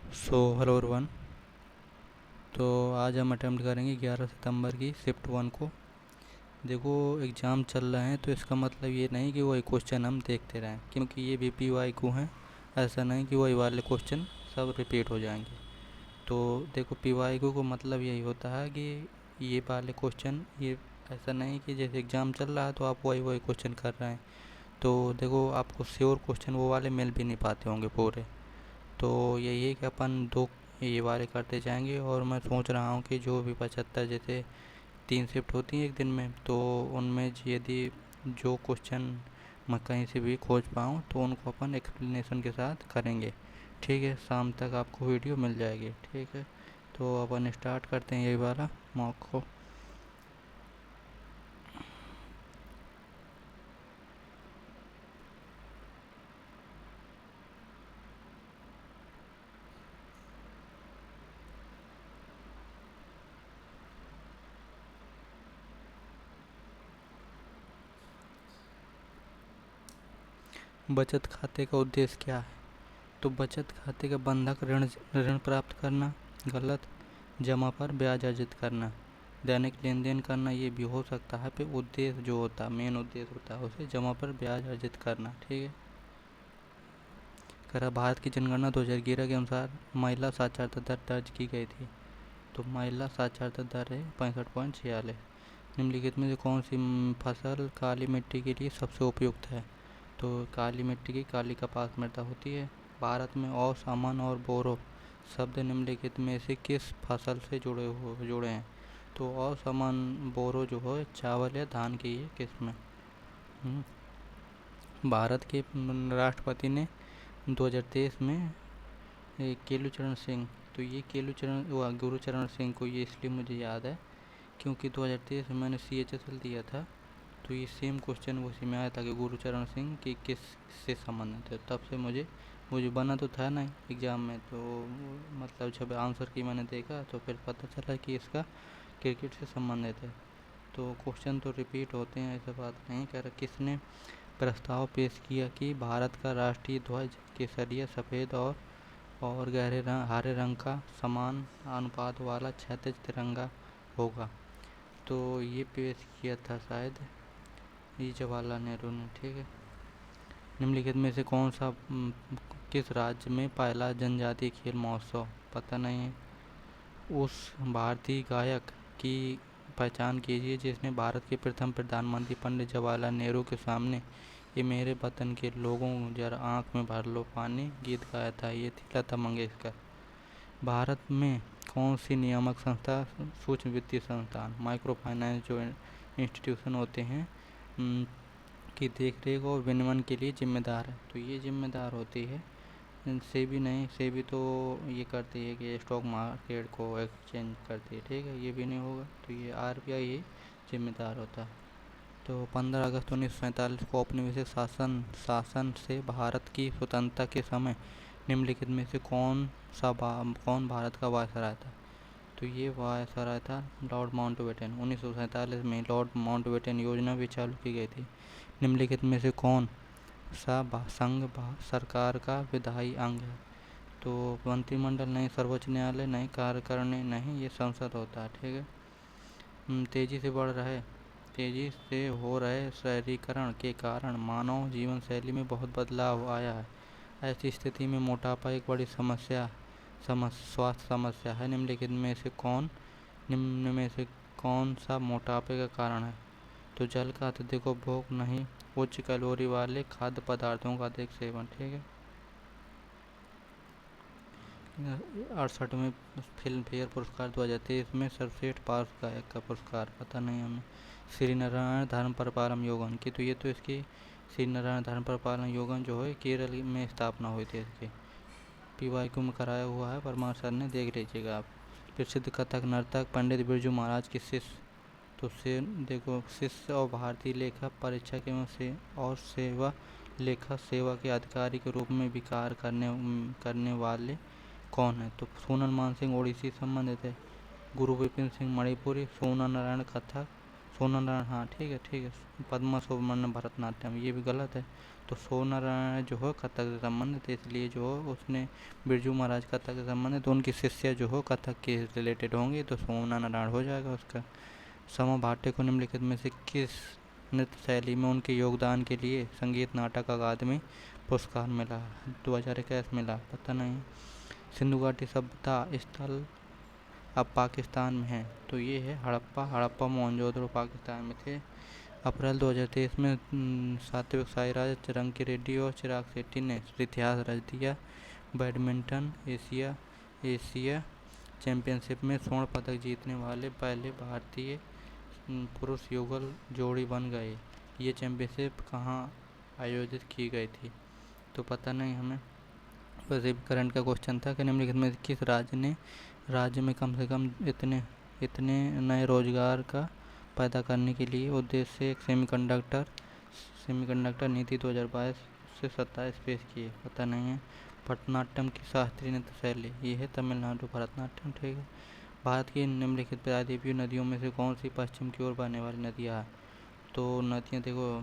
Hello everyone. तो आज हम अटेम्प्ट करेंगे 11 सितंबर की शिफ्ट 1 को। देखो, एग्ज़ाम चल रहे हैं तो इसका मतलब ये नहीं कि वही क्वेश्चन हम देखते रहें, क्योंकि ये भी PYQ हैं। ऐसा नहीं कि वही वाले क्वेश्चन सब रिपीट हो जाएंगे। तो देखो, PYQ को मतलब यही होता है कि ये वाले क्वेश्चन, ये ऐसा नहीं कि जैसे एग्ज़ाम चल रहा है तो आप वही वही क्वेश्चन कर रहे हैं। तो देखो, आपको श्योर क्वेश्चन वो वाले मिल भी नहीं पाते होंगे पूरे। तो यही है कि अपन दो ये वाले करते जाएंगे, और मैं सोच रहा हूँ कि जो भी 75, जैसे 3 शिफ्ट होती हैं एक दिन में, तो उनमें यदि जो क्वेश्चन मैं कहीं से भी खोज पाऊँ तो उनको अपन एक्सप्लेनेशन के साथ करेंगे। ठीक है, शाम तक आपको वीडियो मिल जाएगी। ठीक है, तो अपन स्टार्ट करते हैं यही वाला मॉक को। बचत खाते का उद्देश्य क्या है? तो बचत खाते का बंधक ऋण ऋण प्राप्त करना। गलत। जमा पर ब्याज अर्जित करना। दैनिक लेन देन करना, ये भी हो सकता है। फिर उद्देश्य जो होता है, मेन उद्देश्य होता है उसे जमा पर ब्याज अर्जित करना। ठीक है। करा भारत की जनगणना 2011 के अनुसार महिला साक्षरता दर दर्ज की गई थी। तो महिला साक्षरता दर है 65.46। निम्नलिखित में से कौन सी फसल काली मिट्टी के लिए सबसे उपयुक्त है? तो काली मिट्टी की काली कपास मृदा होती है। भारत में औस, अमन और बोरो शब्द निम्नलिखित में से किस फसल से जुड़े हैं? तो औस, अमन, बोरो जो है चावल या धान की ये किस्म है। भारत के राष्ट्रपति ने 2023 में केलुचरण सिंह, तो ये केलुचरण गुरुचरण सिंह को, ये इसलिए मुझे याद है क्योंकि 2023 में मैंने CHSL दिया था। तो ये सेम क्वेश्चन उसी में आया था कि गुरुचरण सिंह की किस से संबंधित है। तब से मुझे मुझे बना तो था नहीं एग्ज़ाम में, तो मतलब जब आंसर की मैंने देखा तो फिर पता चला कि इसका क्रिकेट से संबंधित है। तो क्वेश्चन तो रिपीट होते हैं, ऐसा बात नहीं। कह रहा किसने प्रस्ताव पेश किया कि भारत का राष्ट्रीय ध्वज केसरिया, सफ़ेद और गहरे हरे रंग का समान अनुपात वाला क्षैतिज तिरंगा होगा? तो ये पेश किया था शायद ये जवाहरलाल नेहरू ने। ठीक है। निम्नलिखित में से कौन सा किस राज्य में पहला जनजातीय खेल महोत्सव? पता नहीं है। उस भारतीय गायक की पहचान कीजिए जिसने भारत के प्रथम प्रधानमंत्री पंडित जवाहरलाल नेहरू के सामने ये मेरे वतन के लोगों जरा आँख में भर लो पानी गीत गाया था। ये थी लता मंगेशकर। भारत में कौन सी नियामक संस्था सूक्ष्म वित्तीय संस्थान, माइक्रो फाइनेंस जो इंस्टीट्यूशन होते हैं की देखरेख और विनियमन के लिए जिम्मेदार है? तो ये जिम्मेदार होती है सेबी। नहीं, सेबी तो ये करती है कि स्टॉक मार्केट को एक्सचेंज करती है। ठीक है, ये भी नहीं होगा। तो ये RBI ही जिम्मेदार होता है। तो 15 अगस्त 1947 को औपनिवेशिक शासन से भारत की स्वतंत्रता के समय निम्नलिखित में से कौन भारत का वायसराय था? तो ये वायसराय था लॉर्ड माउंटबेटन। 1947 में लॉर्ड माउंटबेटन योजना भी चालू की गई थी। निम्नलिखित में से कौन सा संघ सरकार का विधायी अंग है? तो मंत्रिमंडल नहीं, सर्वोच्च न्यायालय नहीं, कार्यकारिणी नहीं, ये संसद होता है। ठीक है। तेजी से हो रहे शहरीकरण के कारण मानव जीवन शैली में बहुत बदलाव आया है। ऐसी स्थिति में मोटापा एक बड़ी स्वास्थ्य समस्या है। निम्न में से कौन सा मोटापे का कारण है? तो जल का अत्यधिक उपभोग नहीं, उच्च कैलोरी वाले खाद्य पदार्थों का अधिक सेवन। ठीक है। 68वें फिल्म फेयर पुरस्कार 2023 में सर्वश्रेष्ठ पार्श्व गायक का पुरस्कार पता नहीं हमें। श्री नारायण धर्म परपालम योगन की, तो ये तो इसकी श्री नारायण धर्म परपालम योगन जो है केरल में स्थापना हुई थी इसकी। PYQ में कराया हुआ है, परमार सर ने, देख लीजिएगा आप। प्रसिद्ध कथक नर्तक पंडित बिरजू महाराज की शिष्य, तो से देखो शिष्य और भारतीय लेखा परीक्षक और सेवा लेखा सेवा के अधिकारी के रूप में विकार करने वाले कौन है? तो सोनल मान सिंह ओडिसी संबंधित है। गुरु विपिन सिंह मणिपुरी, सोना नारायण कथक, सोना नारायण, हाँ ठीक है ठीक है। पद्मा सुब्रमण्यम भरतनाट्यम, ये भी गलत है। तो सोना नारायण जो है कथक से संबंधित, इसलिए जो है उसने बिरजू महाराज कथक से संबंधित, तो उनकी शिष्या जो हो कथक के रिलेटेड होंगी, तो सोना नारायण हो जाएगा उसका। समा भाटे को निम्नलिखित में से किस नृत्य शैली में उनके योगदान के लिए संगीत नाटक अकादमी पुरस्कार मिला? 2021 मिला, पता नहीं। सिंधु घाटी सभ्यता स्थल अब पाकिस्तान में है, तो ये है हड़प्पा। हड़प्पा मोहनजोदड़ो पाकिस्तान में थे। अप्रैल 2023 में सात्विक साईराज, रंकी रेड्डी और चिराग शेट्टी ने इतिहास रच दिया। बैडमिंटन एशिया एशिया चैंपियनशिप में स्वर्ण पदक जीतने वाले पहले भारतीय पुरुष युगल जोड़ी बन गए। ये चैंपियनशिप कहाँ आयोजित की गई थी? तो पता नहीं हमें। बस ये करंट का क्वेश्चन था कि निम्नलिखित में किस राज्य में कम से कम इतने इतने नए रोजगार का पैदा करने के लिए उद्देश्य से एक सेमीकंडक्टर नीति 2022 से 27 पेश किए? पता नहीं है। भरतनाट्यम की शास्त्रीय नृत्य शैली, ये है तमिलनाडु भरतनाट्यम, ठीक है। भारत की निम्नलिखित प्रायद्वीपीय नदियों में से कौन सी पश्चिम की ओर बहने वाली नदियाँ हैं? तो नदियाँ देखो,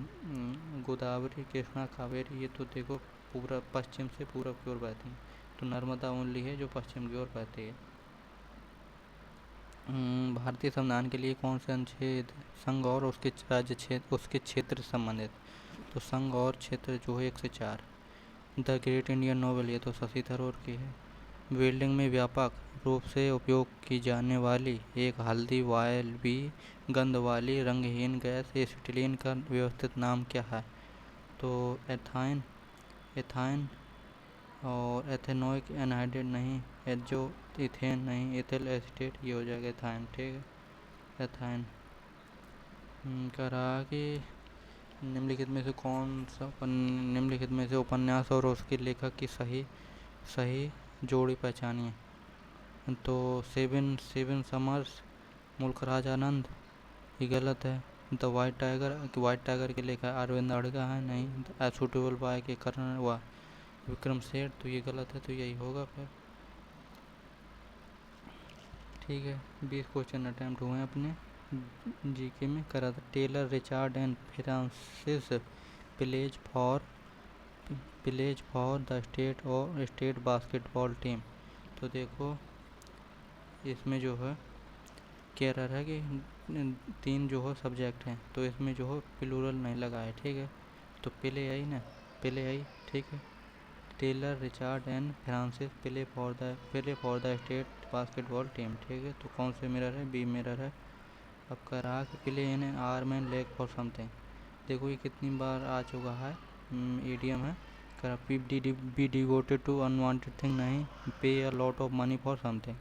गोदावरी, कृष्णा, कावेरी, ये तो देखो पूरा पश्चिम से पूरब की ओर बहती हैं। तो नर्मदा ओनली है जो पश्चिम की ओर बहती है। भारतीय संविधान के लिए कौन से अनुच्छेद संघ और उसके राज्य क्षेत्र उसके क्षेत्र से संबंधित? तो संघ और क्षेत्र जो है 104। द ग्रेट इंडियन नोवेल, ये तो शशि थरूर की है। वेल्डिंग में व्यापक रूप से उपयोग की जाने वाली एक हल्दी वायवी गंध वाली रंगहीन गैस एसिटिलीन का व्यवस्थित नाम क्या है? तो एथाइन और एथेनोइक एनहाइड्रेट नहीं, एजो इथेन नहीं, इथिल एसिटेट, ये हो जाएगा एथाइन, ठीक है एथाइन। कहा कि निम्नलिखित में से उपन्यास और उसके लेखक की सही जोड़ी पहचानिए? तो सेवन समर्स, मुल्कराज आनंद, ये गलत है। द वाइट टाइगर के लेखक अरविंद अड़गा है, नहीं। सूटेबल बाय के करण हुआ विक्रम सेठ, तो ये गलत है, तो यही होगा फिर, ठीक है। 20 क्वेश्चन अटैम्प्ट हुए हैं अपने जीके में करा था। Taylor Richard and Francis plays for the state basketball team. तो देखो इसमें जो है कह रहा है कि 3 जो है सब्जेक्ट हैं, तो इसमें जो है प्लूरल नहीं लगा है, ठीक है। तो पहले आई ना, पहले आई, ठीक है। Taylor Richard and Francis play for the state basketball team, ठीक है। तो कौन से मिरर है? बी मिरर है। अब कह रहा कि play in an arm and leg for something. देखो ये कितनी बार आ चुका है, ईडियम है। कह रहा be devoted to unwanted thing, नहीं। Pay a lot of money for something,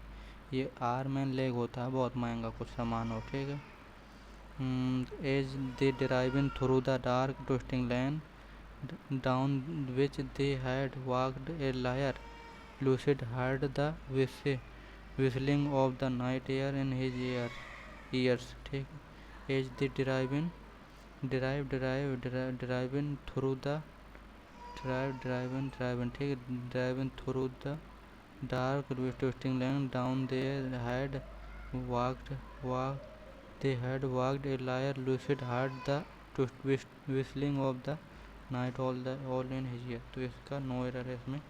ये आर्म एंड लेग होता है बहुत महंगा कुछ सामान हो, ठीक है। As they driving through the dark twisting lane down which they had walked, a liar lucid heard the whistling of the night air in his ears, ठीक। as they driving through the ठीक है, driving through the dark twisting lane down they had walked, a liar lucid heard the whistling of the night all in his year, तो इसका no error है इसमें।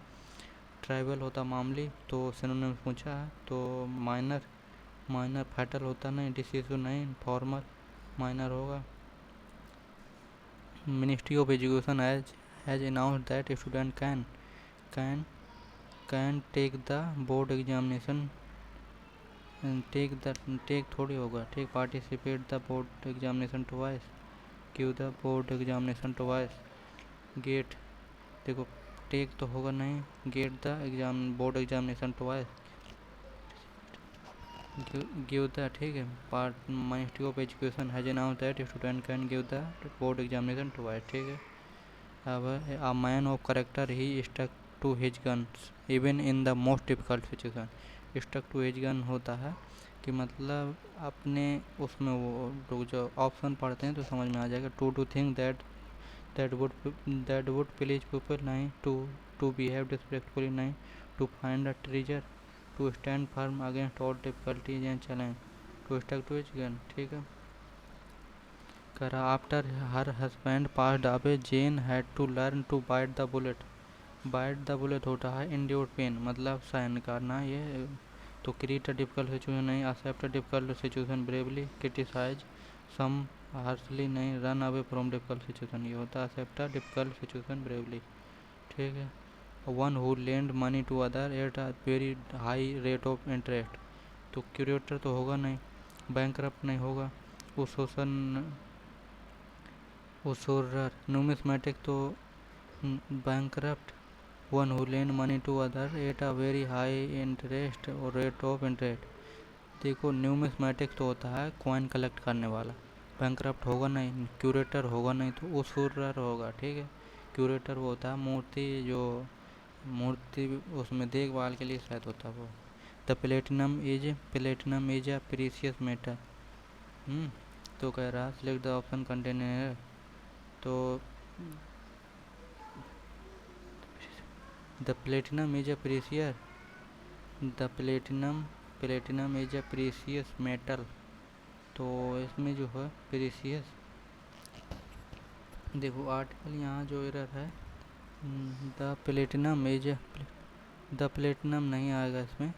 Tribal होता मामूली, तो synonyms पूछा है, तो माइनर फैटल होता नहीं, डिसीजु नहीं, फॉर्मल माइनर होगा। Ministry of education has announced that student can take the board examination, take थोड़ी होगा, ठीक। Participate the board examination twice, give the board examination twice. Get, देखो टेक तो होगा नहीं, get the board examination twice, give the, ठीक है। Part ministry of education has announced that student can give the board examination twice, ठीक है। अब a man of character he stuck to his guns even in the most difficult situation. Stuck to his gun होता है कि मतलब अपने उसमें वो लोग जो ऑप्शन पढ़ते हैं तो समझ में आ जाएगा। To think that would please people, नहीं। to behave respectfully, नहीं। to find a treasure, to stand firm against all difficulties and challenge, to stuck to his gun, ठीक है। करा after her husband passed away Jane had to learn to bite the bullet. Bite the bullet होता है endure pain, मतलब सहन करना ये। तो क्रिएट अ डिफिकल्ट सिचुएशन नहीं, accept a difficult situation bravely, criticise some harshly नहीं, run away from difficult situation, ये होता है accept a difficult situation bravely. ठीक है। One who lend money to other at a very high rate of interest. तो curator तो होगा नहीं, बैंकरप्ट नहीं होगा, उसोसन उसोरर न्यूमिस्मेटिक तो bankrupt. One who lend money to other at a very high interest और रेट ऑफ इंटरेस्ट। देखो न्यूमिस्मेटिक तो होता है कॉइन कलेक्ट करने वाला, बैंकरप्ट होगा नहीं, क्यूरेटर होगा नहीं, तो उसोरर होगा। ठीक है। क्यूरेटर वो होता है मूर्ति, जो मूर्ति उसमें देखभाल के लिए शायद होता है वो। The platinum is a precious metal. तो कह रहा सिलेक्ट द ऑप्शन कंटेन है। तो the platinum is a precious the platinum is a precious metal. तो इसमें जो है प्रीसियस, देखो आर्टिकल यहाँ जो एरर है, द प्लेटिनम नहीं आएगा इसमें,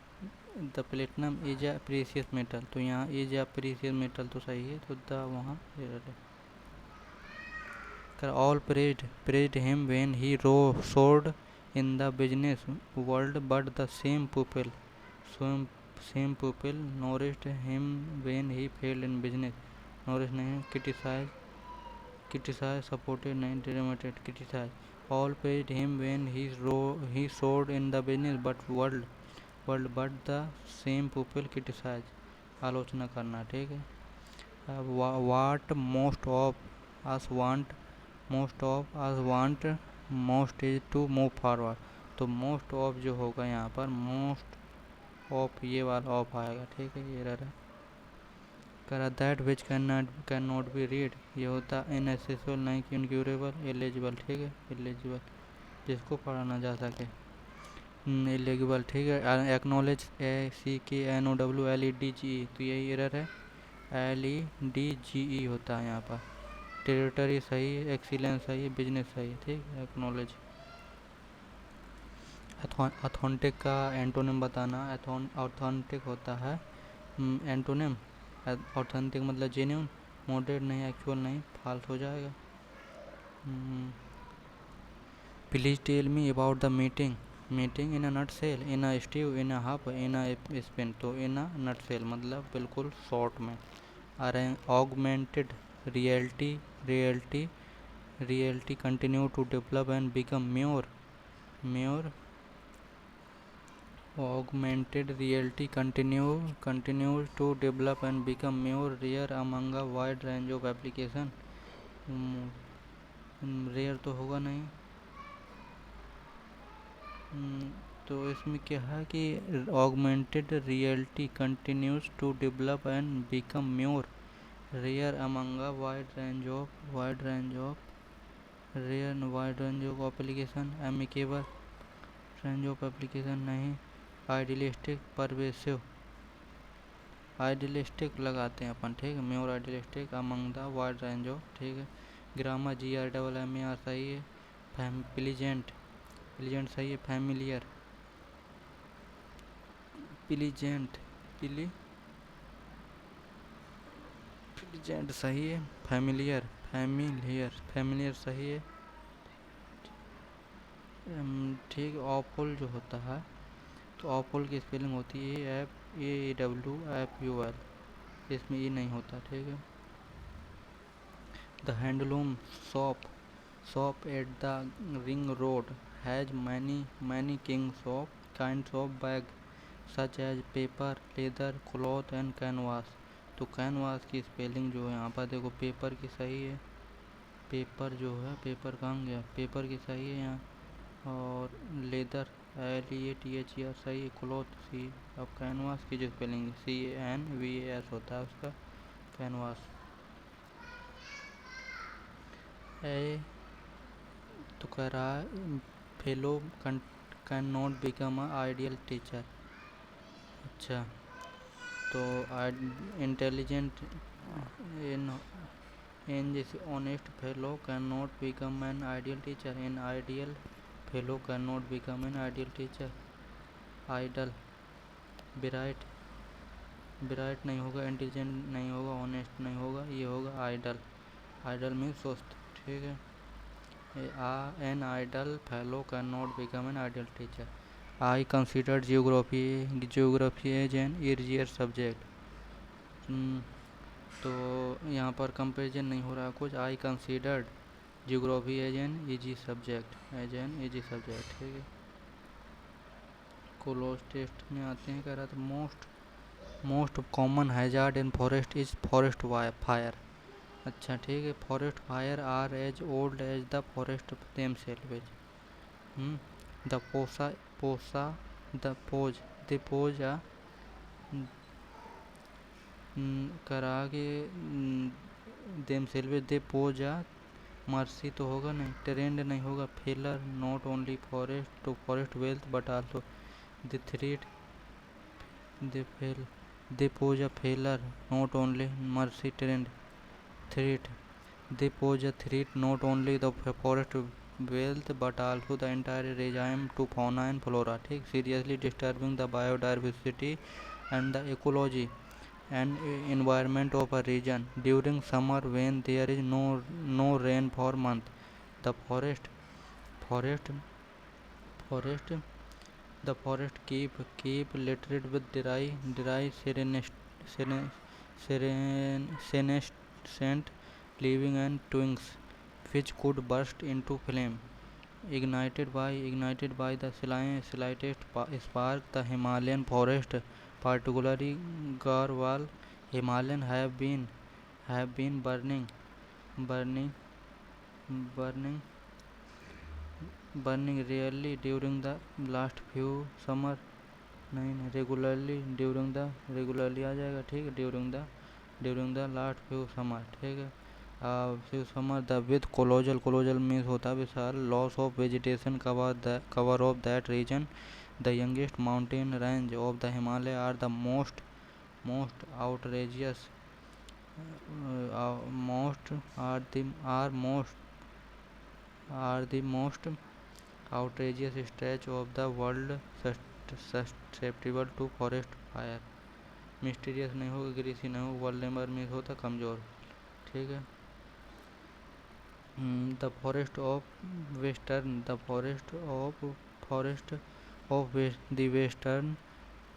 the platinum is a precious metal. तो यहाँ इज अ प्रीसियस मेटल तो सही है, तो द वहाँ एरर है। All praised him when he soared in the business world but the same people nourished him when he failed in business. Nourish नहीं, criticise supported नहीं, demoted criticise. All praised him when he soared in the business world but the same people criticise, आलोचना करना। ठीक है। What most of us want most is to move forward. तो most of जो होगा यहाँ पर, मोस्ट ऑफ ये वाला ऑफ आएगा। ठीक है, ये रहा। करा that which can not be read, ये होता इनएसेसिबल नहीं कि इनक्यूरेबल। एलिजिबल, ठीक है, एलिजिबल जिसको पढ़ा ना जा सके, एलिजिबल। ठीक है। एक्नोलेज ACKNOWLEDGE, तो यही एरर है, LEDGE होता है यहाँ पर। टेरिटरी सही है, एक्सीलेंस सही है, बिजनेस सही है। ठीक है। एक्नोलेज। अथॉन्टिक का एंटोनिम बताना। अथॉन्टिक होता है एंटोनिम, ऑथेंटिक मतलब जेन्यून, मॉडरेट नहीं, एक्चुअल नहीं, फॉल्स हो जाएगा। Please tell me about the meeting in a nutshell, in a stew, in a hub, in a spin. तो इन अ नट सेल मतलब बिल्कुल शॉर्ट में। Augmented reality continue to develop and become more augmented reality continues to develop and become more rare among a wide range of application। Rare तो होगा नहीं। तो इसमें क्या है कि augmented reality continues to develop and become more rare among a wide range of application। amicable range of application नहीं। Idealistic pervasive, idealistic लगाते हैं अपन। ठीक है। More idealistic among the wide range of. ठीक है। ग्रामर GRMAR सही है। Pleasant सही है। प्लीजेंट सही है। फैमिलियर सही है। ठीक है। ऑफुल जो होता है, तो ऑफुल की स्पेलिंग होती है AFAWFUL, इसमें ये नहीं होता। ठीक है। The handloom shop at the ring road has many kinds of bag such as paper, leather, cloth and canvas. तो कैनवास की स्पेलिंग जो है यहाँ पर देखो, पेपर की सही है, पेपर जो है, पेपर कहाँ गया, पेपर की सही है यहाँ। और लेदर LEATHER सही है, क्लॉथ सी। अब कैनवास की जो स्पेलिंग CANVAS होता है उसका, कैनवास। ए तो कह रहा है fellow can not become a ideal teacher. अच्छा, तो इंटेलिजेंट एन जैसे honest fellow can not become an ideal teacher, an ideal fellow can not become an ideal teacher. Idle, bright, bright नहीं होगा, इंटेलिजेंट नहीं होगा, ऑनेस्ट नहीं होगा, ये होगा आइडल। आइडल में स्वस्थ, ठीक है। An idle fellow can not become an ideal teacher. I consider geography as an easier subject. तो यहाँ पर कंपेरिजन नहीं हो रहा कुछ। I considered geography as an easy subject, as an easy subject, ठीक है। कोलोस टेस्ट में आते हैं, कह रहा था most common hazard in forest is forest fire. अच्छा, ठीक है। Forest fire are as old as the forest themselves. The पोसा द पोज द पोज करा के themselves they pose mercy तो होगा नहीं, ट्रेंड नहीं होगा, failure not only forest to forest wealth but also the threat they fail they pose failure not only mercy trend threat they pose threat not only the forest wealth but also the entire regime to fauna and flora, ठीक, seriously disturbing the biodiversity and the ecology and environment of a region during summer when there is no rain for month. The forest the forest keep littered with senescent leaves and twigs which could burst into flame ignited by the slightest spark. The Himalayan forest, particularly Garhwal Himalayan, have been burning burning burning rarely during the last few summer, नहीं regularly आ जाएगा, ठीक है। During the last few summer, ठीक है। Few summer the with colossal means होता है विशाल, loss of vegetation cover of that region. The youngest mountain range of the Himalaya are the most outrageous most outrageous stretch of the world susceptible to forest fire। Mysterious नहीं होगा, greasy नहीं होगा, वल्नेबर में होता कमज़ोर, ठीक है। The forest of western the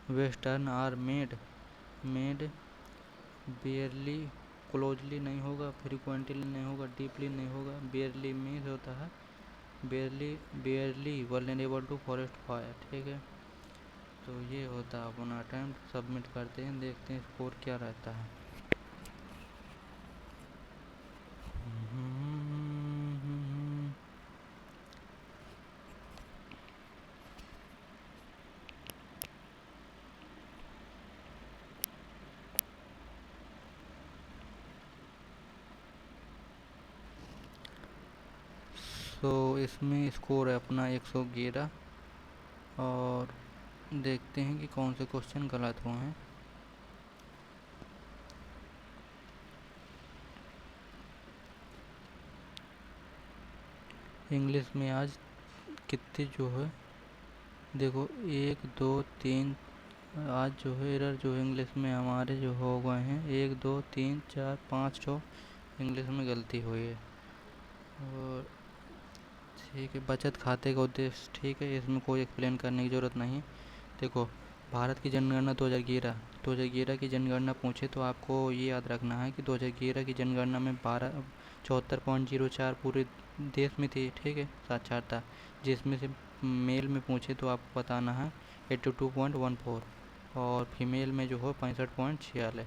western are made barely, closely नहीं होगा, फ्रिक्वेंटली नहीं होगा, डीपली नहीं होगा, बेयरली मीन्स होता है barely vulnerable to forest fire, ठीक है। तो ये होता है अपना अटेम्प्ट। सबमिट करते हैं, देखते हैं स्कोर क्या रहता है। तो इसमें स्कोर है अपना 111 और देखते हैं कि कौन से क्वेश्चन गलत हुए हैं। इंग्लिश में आज कितने जो है, देखो 1 2 3 आज जो है एरर जो है इंग्लिश में हमारे जो हो गए हैं 1 2 3 4 5 जो इंग्लिश में गलती हुई है। और ठीक है, बचत खाते का उद्देश्य, ठीक है, इसमें कोई एक्सप्लेन करने की ज़रूरत नहीं। देखो, भारत की जनगणना 2011 की जनगणना पूछे तो आपको ये याद रखना है कि 2011 की जनगणना में 74.04 पूरे देश में थी, ठीक है, साक्षरता। जिसमें से मेल में पूछे तो आपको बताना है 82.14 और फीमेल में जो हो 65.46।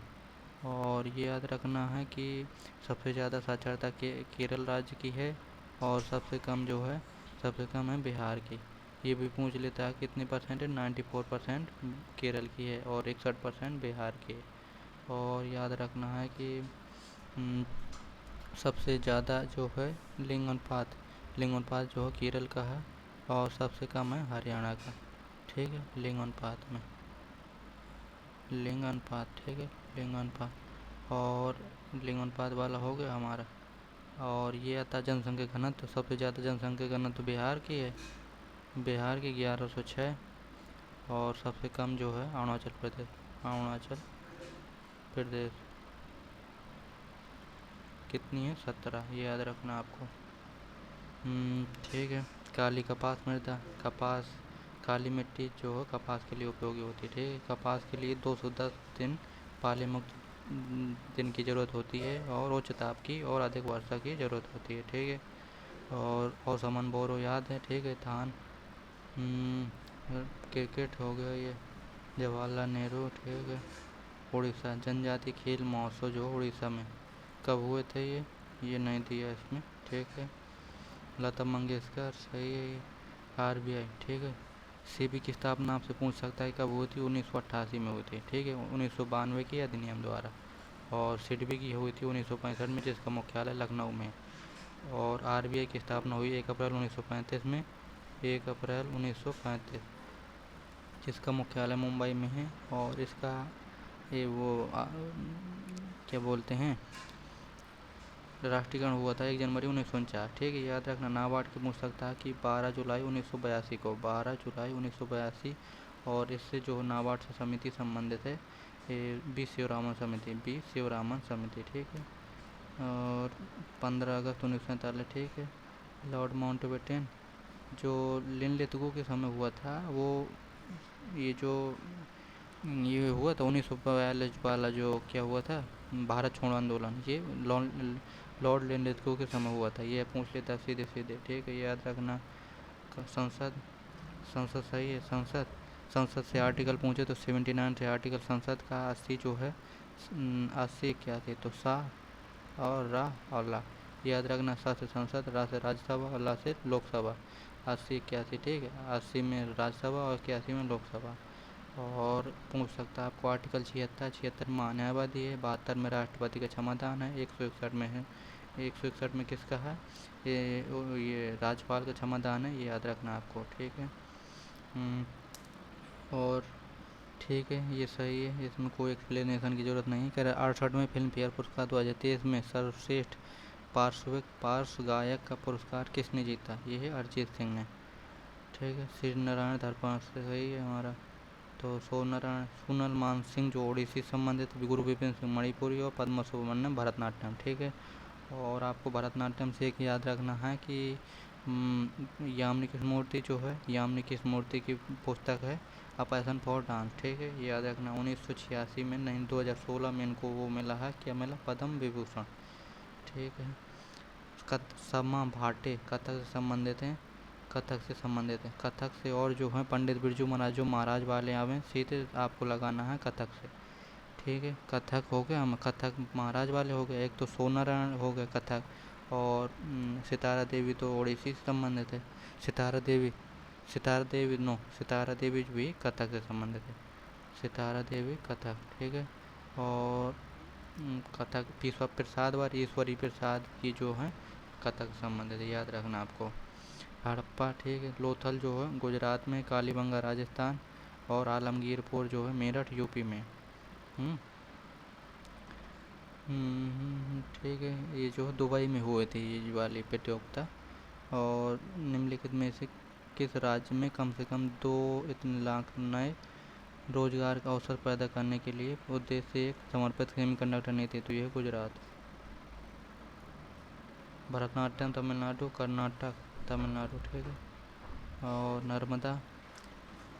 और ये याद रखना है कि सबसे ज़्यादा साक्षरता केरल राज्य की है और सबसे कम है बिहार की। ये भी पूछ लेता है कितने परसेंट है, 94% केरल की है और 61% बिहार की है। और याद रखना है कि सबसे ज़्यादा जो है लिंग अनुपात जो है केरल का है और सबसे कम है हरियाणा का, ठीक है। लिंग अनुपात, ठीक है, लिंग अनुपात और लिंग अनुपात वाला हो गया हमारा। और ये आता है जनसंख्या घनत्व, तो सबसे ज़्यादा जनसंख्या घनत्व तो बिहार की है, बिहार की 1106। और सबसे कम जो है अरुणाचल प्रदेश, अरुणाचल प्रदेश कितनी है, 17, ये याद रखना आपको। ठीक है। काली कपास मृदा, कपास काली मिट्टी जो है कपास के लिए उपयोगी होती है, ठीक है। कपास के लिए 210 दिन पाले मुक्त दिन की ज़रूरत होती है और उच्च ताप की और अधिक वर्षा की ज़रूरत होती है, ठीक है। और समन बोरो याद है, ठीक है। धान, क्रिकेट हो गया ये, जवाहरलाल नेहरू, ठीक है। उड़ीसा जनजातीय खेल महोत्सव जो उड़ीसा में कब हुए थे ये नहीं दिया इसमें, ठीक है। लता मंगेशकर, सही है ये। आरबीआई, ठीक है। सेबी की स्थापना आपसे पूछ सकता है कब हुई थी, 1988 में हुई थी, ठीक है। 1992 की अधिनियम द्वारा। और सिडबी की हुई थी 1965 में, जिसका मुख्यालय लखनऊ में। और आरबीआई की स्थापना हुई 1 अप्रैल 1935 में, 1 अप्रैल 1935, जिसका मुख्यालय मुंबई में है। और इसका ये क्या बोलते हैं, राष्ट्रीयकरण हुआ था 1 जनवरी 1949, ठीक है। याद रखना। नाबार्ड की पूछ सकता है कि 12 जुलाई 1982 को, 12 जुलाई 1982। और इससे जो नाबार्ड से समिति संबंधित है, ये बी शिवरामन समिति, बी शिवरामन समिति, ठीक है। और 15 अगस्त 1947, ठीक है। लॉर्ड माउंटबेटन जो लिनलिथगो के समय हुआ था, वो ये जो ये हुआ था 1942 वाला, जो क्या हुआ था, भारत छोड़ो आंदोलन, ये लॉर्ड लिनलिथगो के समय हुआ था। ये पूछ लेता सीधे सीधे, ठीक है, याद रखना। संसद, संसद सही है। संसद, संसद से आर्टिकल पूछे तो 79 से आर्टिकल संसद का। 80 जो है, 80 क्या थे तो सा और रा और ला, याद रखना। सा से संसद, रा से राज्यसभा और ला से लोकसभा। 80 81, ठीक है। 80 में राज्यसभा और 81 में लोकसभा। और पूछ सकता है आपको आर्टिकल 76, 76 में न्यायवादी है, 72 में राष्ट्रपति का क्षमादान है, 161 में है, 161 में किसका है, ये राज्यपाल का क्षमादान है, ये याद रखना आपको, ठीक है। और ठीक है, ये सही है, इसमें कोई एक्सप्लेनेशन की ज़रूरत नहीं। कह रहा 68वें फिल्म फेयर पुरस्कार 2023 में सर्वश्रेष्ठ पार्श्व गायक का पुरस्कार किसने जीता, ये है अरिजीत सिंह ने, ठीक है। श्री नारायण धरपाल से सही है हमारा। तो सोनल मानसिंह जो ओडिसी संबंधित, गुरु विपिन सिंह मणिपुरी और पद्मा सुब्रमण्यम भरतनाट्यम, ठीक है। और आपको भरतनाट्यम से एक याद रखना है कि यामिनी कृष्णमूर्ति जो है, यामिनी कृष्णमूर्ति की पुस्तक है अ पैशन फॉर डांस, ठीक है, ये याद रखना। 1986 में, नहीं 2016 में इनको वो मिला है, क्या मिला, पद्म विभूषण, ठीक है। समा भाटे कथक से संबंधित हैं, कथक से संबंधित है, कथक से। और जो है पंडित बिरजू महाराज जो महाराज वाले आवे, सीधे आपको लगाना है कथक से, ठीक है। कथक हो गया, हम कथक महाराज वाले हो गए। एक तो सोनारायण हो गए कथक, और सितारा देवी तो ओडिसी से संबंधित है। सितारा देवी नो, सितारा देवी भी कथक से संबंधित है, सितारा देवी कथक, ठीक है। और कथक ईश्वर प्रसाद व ईश्वरी प्रसाद की जो है कथक से संबंधित है, याद रखना आपको। हड़प्पा, ठीक है। लोथल जो है गुजरात में, कालीबंगा राजस्थान, और आलमगीरपुर जो है मेरठ यूपी में। ठीक है। ये जो है दुबई में हुए थे ये वाली प्रतियोगिता। और निम्नलिखित में से किस राज्य में कम से कम 2 लाख नए रोजगार का अवसर पैदा करने के लिए उद्देश्य से एक समर्पित सेमीकंडक्टर नीति, तो ये गुजरात। भरतनाट्यम तमिलनाडु, कर्नाटक तमिलनाडु, ठीक है। और नर्मदा,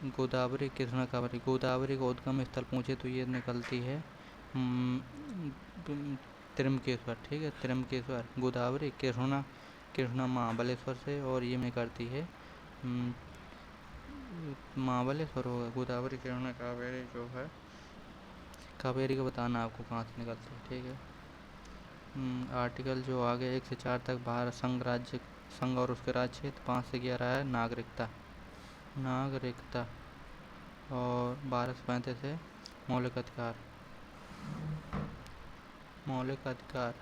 गोदावरी, कृष्णा, कावेरी। गोदावरी का उद्गम स्थल पूछे तो ये निकलती है त्र्यंबकेश्वर, ठीक है, त्र्यंबकेश्वर। गोदावरी, कृष्णा महाबलेश्वर से, और ये में करती है महाबलेश्वर होगा। गोदावरी, कृष्णा, कावेरी जो है, कावेरी का बताना आपको कहाँ से निकलती है, ठीक है। आर्टिकल जो आगे 1 से 4 तक भारत संघ और उसके राज्य क्षेत्र। 5 से 11 है नागरिकता, नागरिकता। और 12 से 35 है मौलिक अधिकार, मौलिक अधिकार।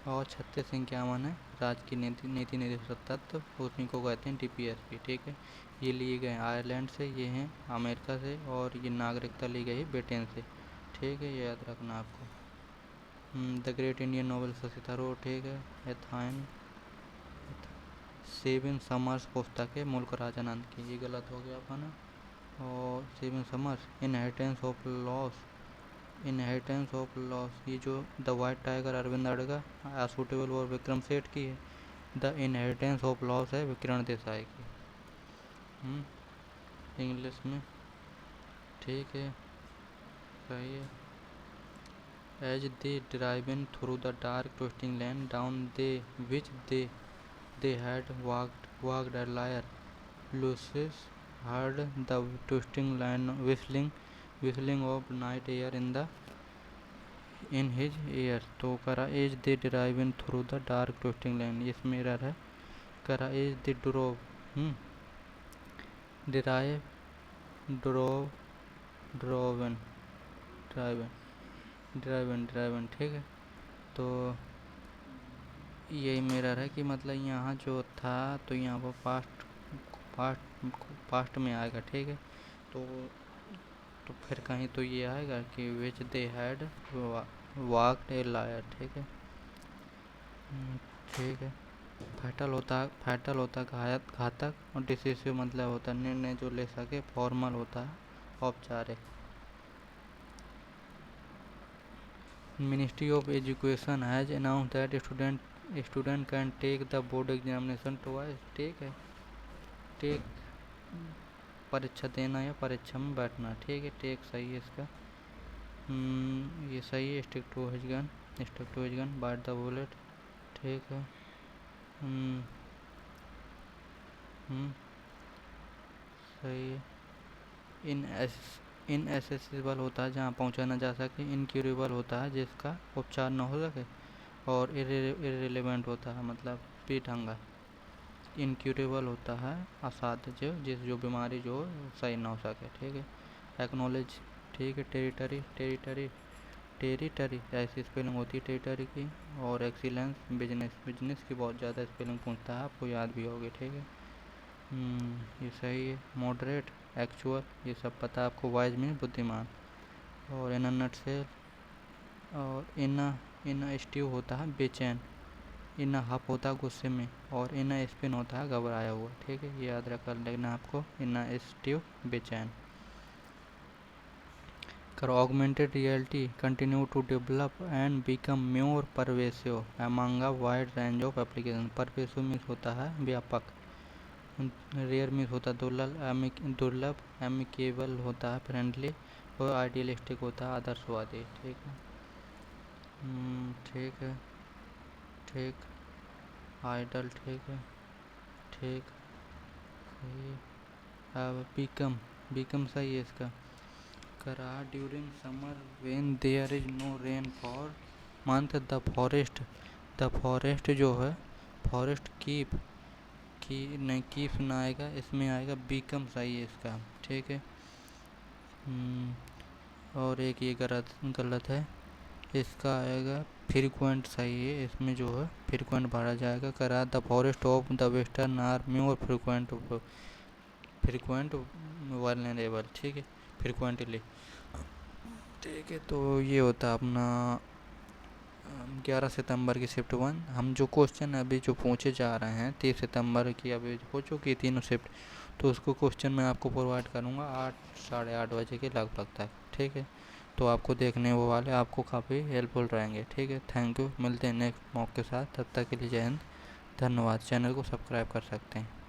और 36 से 51 है राज्य की नीति निर्देशक तत्व, उसी को कहते हैं टीपीएसपी, ठीक है। ये लिए गए आयरलैंड से, ये हैं अमेरिका से, और ये नागरिकता ली गई है ब्रिटेन से, ठीक है, ये याद रखना आपको। The great Indian novel Shashi Tharoor, ठीक है। एथाइन 7 समर्स पुस्तक है मुल्क राजानंद की, ये गलत हो गया अपना। और 7 summers inheritance of loss, inheritance of loss ये जो the white tiger Arvind Adiga suitable और विक्रम सेठ की है। द इनहेरिटेंस ऑफ लॉस है विक्रण देसाई की, इंग्लिश में, ठीक है, सही है। As they driving through the dark twisting land down they which they had walked a liar. Lucius heard the twisting line whistling of night air in his ear. तो करा as they driving through the dark twisting line, इसमें error है। करा as they drive ड्रोवन driven, ठीक है। तो यही मिरर है कि मतलब यहाँ जो था तो यहाँ पर पास्ट में आएगा, ठीक है। तो फिर कहीं तो ये आएगा कि which they had walked a liar, ठीक है, ठीक है। फैटल होता घातक, और डिसिसिव मतलब होता निर्णय जो ले सके। फॉर्मल होता है औपचारिक। Ministry of Education has announced that student can take the board examination twice. ठीक है, टेक परीक्षा देना या परीक्षा में बैठना, ठीक है, टेक सही है इसका। ये सही है। Stick to his gun bite the bullet, ठीक है। सही है। इनएसेसिबल होता है जहाँ पहुँचा ना जा सके। इनक्यूरेबल होता है जिसका उपचार न हो सके। और इरेलीवेंट होता है मतलब बेढंगा। इनक्यूरेबल होता है असाध्य जो बीमारी जो सही ना हो सके, ठीक है। एक्नॉलेज, ठीक है। टेरिटरी ऐसी स्पेलिंग होती है टेरिटरी की। और एक्सीलेंस बिजनेस की बहुत ज़्यादा स्पेलिंग पूछता है, आपको याद भी होगी, ठीक है। ये सही है। मॉडरेट, एक्चुअल, ये सब पता आपको। वाइज मीन बुद्धिमान। और इन नटसेल, और इन स्टीव होता है बेचैन। इन हप होता है गुस्से में। और इन स्पिन होता है घबराया हुआ, ठीक है, ये याद रख लेना आपको। इन स्टीव बेचैन। करो augmented reality continue to develop and become more pervasive among a wide range of application. Pervasive means होता है व्यापक। रेयर मीन्स होता है दुर्लभ। एमिकेबल होता है फ्रेंडली। और आइडियलिस्टिक होता है आदर्शवादी, ठीक है। ठीक है, ठीक। आइडल, ठीक है, ठीक, सही। अब बिकम सही है इसका। करा during summer when there is no rain for month the forest जो है फॉरेस्ट कीप ना आएगा, इसमें आएगा बिकम सही है इसका, ठीक है। और एक ये गलत है, इसका आएगा फ्रीक्वेंट सही है, इसमें जो है फ्रीक्वेंट भरा जाएगा। करा the forest of the western are more frequent vulnerable, ठीक है, फ्रीक्वेंटली, ठीक है। तो ये होता अपना 11 सितंबर की शिफ्ट 1। हम जो क्वेश्चन अभी जो पूछे जा रहे हैं 30 सितंबर की अभी हो चुकी तीनों शिफ्ट, तो उसको क्वेश्चन मैं आपको प्रोवाइड करूँगा 8 साढ़े 8 बजे के लगभग तक, ठीक है। तो आपको देखने वो वाले आपको काफ़ी हेल्पफुल रहेंगे, ठीक है। थैंक यू, मिलते हैं नेक्स्ट मॉक के साथ, तब तक के लिए जय हिंद, धन्यवाद। चैनल को सब्सक्राइब कर सकते हैं।